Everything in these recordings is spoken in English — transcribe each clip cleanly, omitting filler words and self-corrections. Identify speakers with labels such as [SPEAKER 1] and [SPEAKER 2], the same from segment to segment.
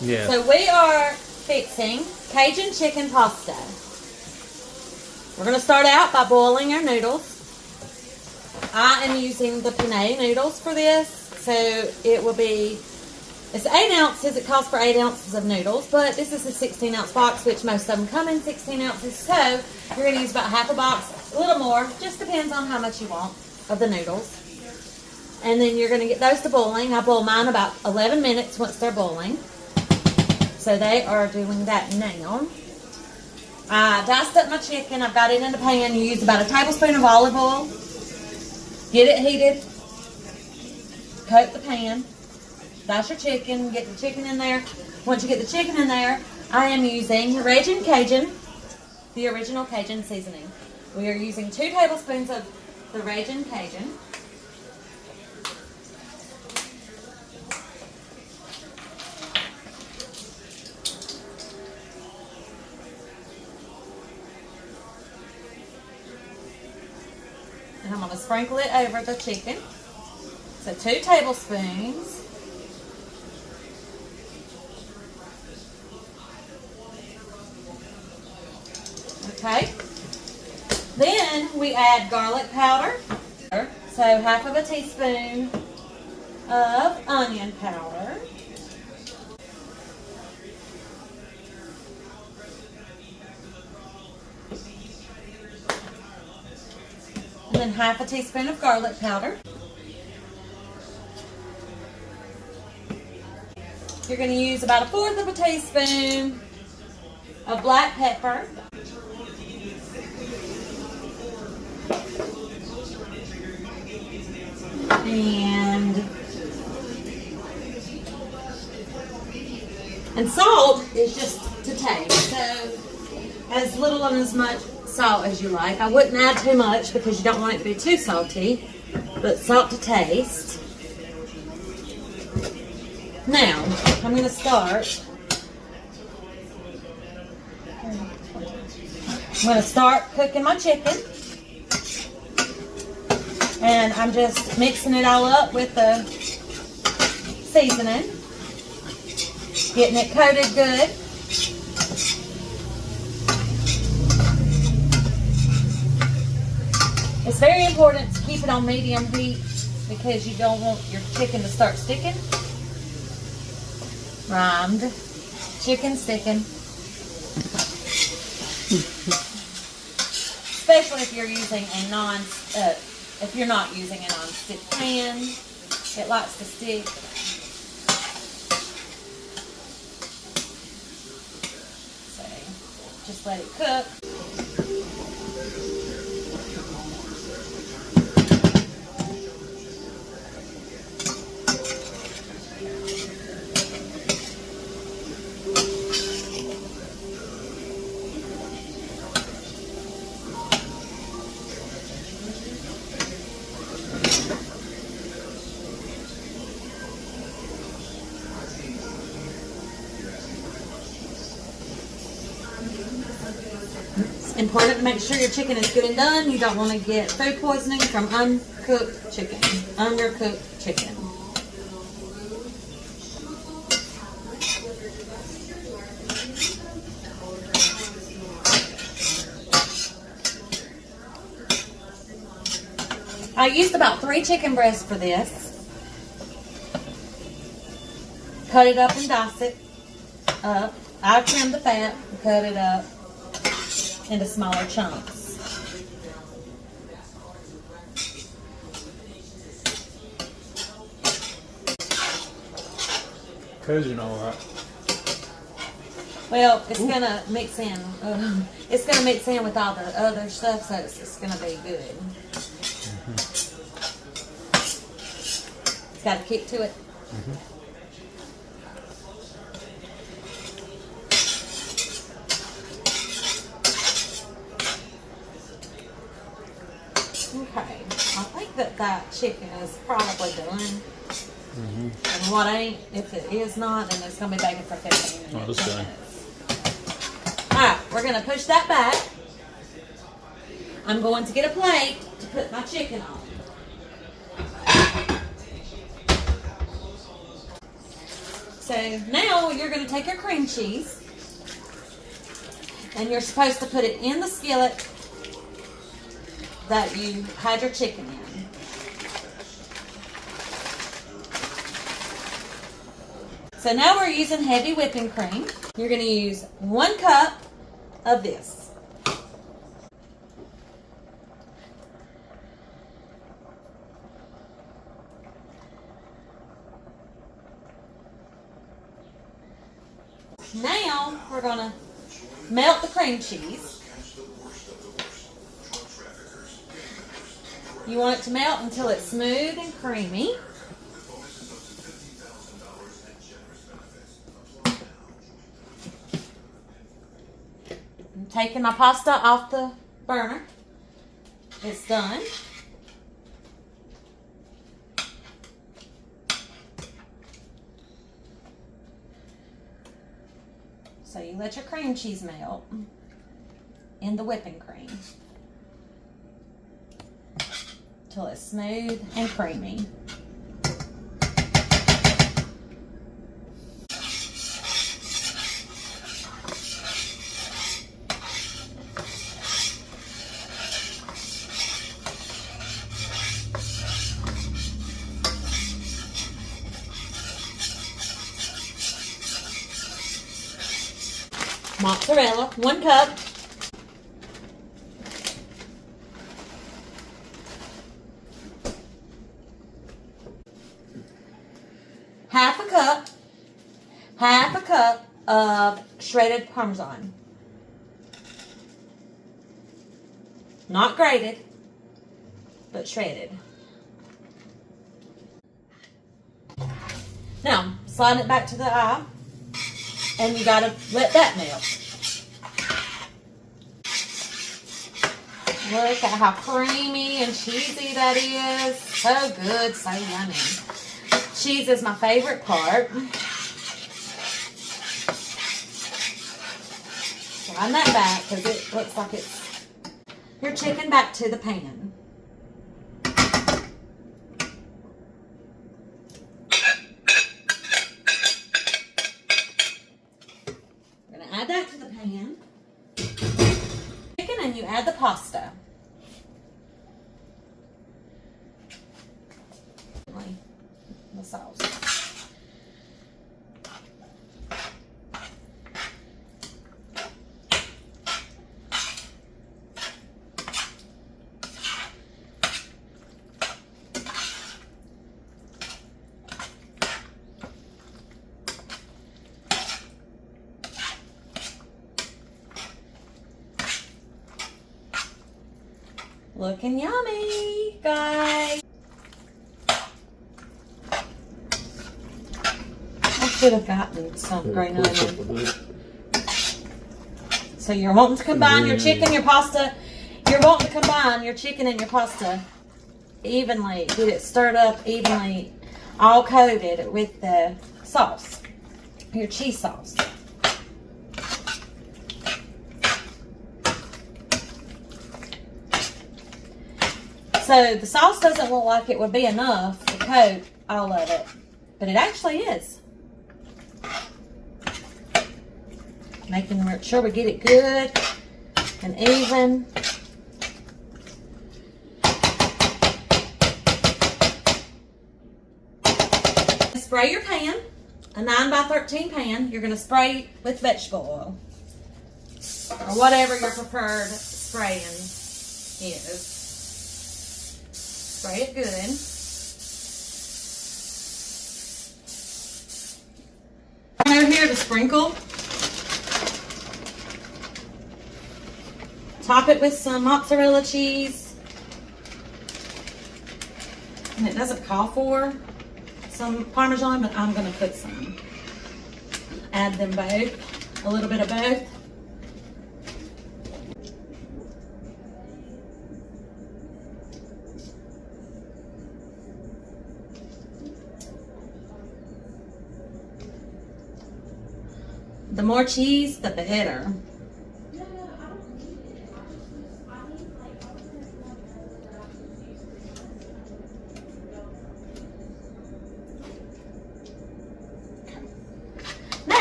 [SPEAKER 1] Yeah.
[SPEAKER 2] So we are fixing Cajun chicken pasta. We're going to start out by boiling our noodles. I am using the penne noodles for this. So it will be, it's 8 ounces. It calls for 8 ounces of noodles, but this is a 16-ounce box, which most of them come in 16 ounces. So you're going to use about half a box, a little more. Just depends on how much you want of the noodles. And then you're going to get those to boiling. I boil mine about 11 minutes once they're boiling. So they are doing that now. I diced up my chicken. I've got it in the pan. You use about a tablespoon of olive oil. Get it heated. Coat the pan. Dice your chicken. Get the chicken in there. Once you get the chicken in there, I am using Raging Cajun, the original Cajun seasoning. We are using 2 tablespoons of the Raging Cajun. And I'm going to sprinkle it over the chicken. So 2 tablespoons. Okay. Then we add garlic powder. So half of a teaspoon of onion powder. And then half a teaspoon of garlic powder. You're going to use about 1/4 of a teaspoon of black pepper. And salt is just to taste. So as little and as much salt as you like. I wouldn't add too much because you don't want it to be too salty, but salt to taste. Now, I'm going to start. I'm going to start cooking my chicken. And I'm just mixing it all up with the seasoning. Getting it coated good. It's very important to keep it on medium heat because you don't want your chicken to start sticking. Rhymed. Chicken sticking. Especially if you're using a if you're not using a non-stick pan, it likes to stick. So just let it cook. It's important to make sure your chicken is good and done. You don't want to get food poisoning from uncooked chicken, undercooked chicken. I used about 3 chicken breasts for this. Cut it up and dice it up. I trimmed the fat and cut it up into smaller chunks.
[SPEAKER 1] Cajun, all right.
[SPEAKER 2] Well, it's gonna mix in. It's gonna mix in with all the other stuff, so it's gonna be good. It's got a kick to it. Okay, I think that chicken is probably done. And what ain't, if it is not, then it's going to be baking for 15 minutes.
[SPEAKER 1] Oh, that's good.
[SPEAKER 2] Alright, we're going to push that back. I'm going to get a plate to put my chicken on. So now you're going to take your cream cheese and you're supposed to put it in the skillet that you had your chicken in. So now we're using heavy whipping cream. You're going to use 1 cup of this. Now we're going to melt the cream cheese. You want it to melt until it's smooth and creamy. I'm taking my pasta off the burner. It's done. So you let your cream cheese melt in the whipping cream till it's smooth and creamy. Mozzarella, 1 cup. Half a cup of shredded Parmesan. Not grated, but shredded. Now, slide it back to the eye, and you gotta let that melt. Look at how creamy and cheesy that is. So good, so yummy. Cheese is my favorite part. Slide that back because it looks like it's your chicken back to the pan. We're going to add that to the pan. Chicken, and you add the pasta. The sauce. Looking yummy, guys. I should have gotten some green onion. So you're wanting to combine your chicken, your pasta. You're wanting to combine your chicken and your pasta evenly. Get it stirred up evenly, all coated with the sauce, your cheese sauce. So the sauce doesn't look like it would be enough to coat all of it, but it actually is. Making sure we get it good and even. Spray your pan, a 9x13 pan. You're going to spray with vegetable oil or whatever your preferred spraying is. Spray it good. Over here to sprinkle. Top it with some mozzarella cheese. And it doesn't call for some Parmesan, but I'm going to put some. Add them both, a little bit of both. The more cheese, the better.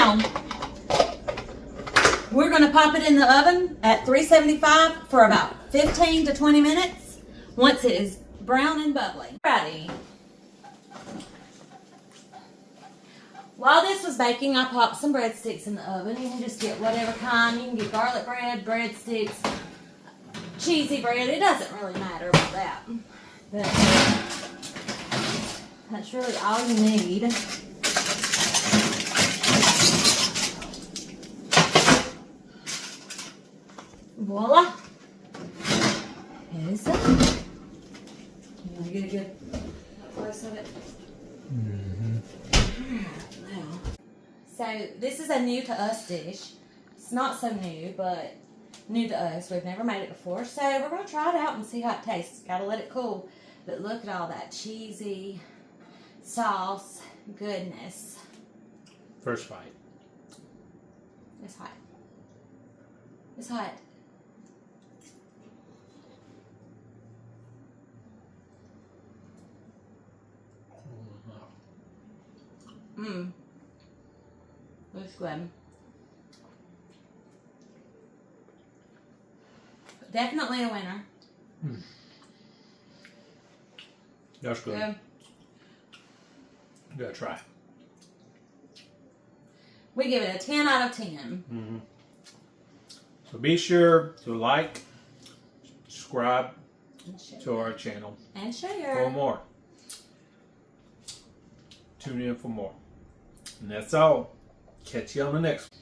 [SPEAKER 2] Now, we're going to pop it in the oven at 375 for about 15 to 20 minutes once it is brown and bubbly. Ready. While this was baking, I popped some breadsticks in the oven. You can just get whatever kind. You can get garlic bread, breadsticks, cheesy bread. It doesn't really matter about that. But that's really all you need. Voila. Here's it. You want to get a good close of it? Now. So this is a new to us dish. It's not so new, but new to us. We've never made it before. So we're going to try it out and see how it tastes. Got to let it cool. But look at all that cheesy sauce goodness.
[SPEAKER 1] First bite.
[SPEAKER 2] It's hot. It's hot. Mmm. That's good. Definitely a winner.
[SPEAKER 1] That's good.
[SPEAKER 2] Good.
[SPEAKER 1] You gotta try.
[SPEAKER 2] We give it a 10 out of 10.
[SPEAKER 1] So be sure to like, subscribe to our channel
[SPEAKER 2] And
[SPEAKER 1] for
[SPEAKER 2] share.
[SPEAKER 1] more. Tune in for more. And that's all. Catch you on the next one.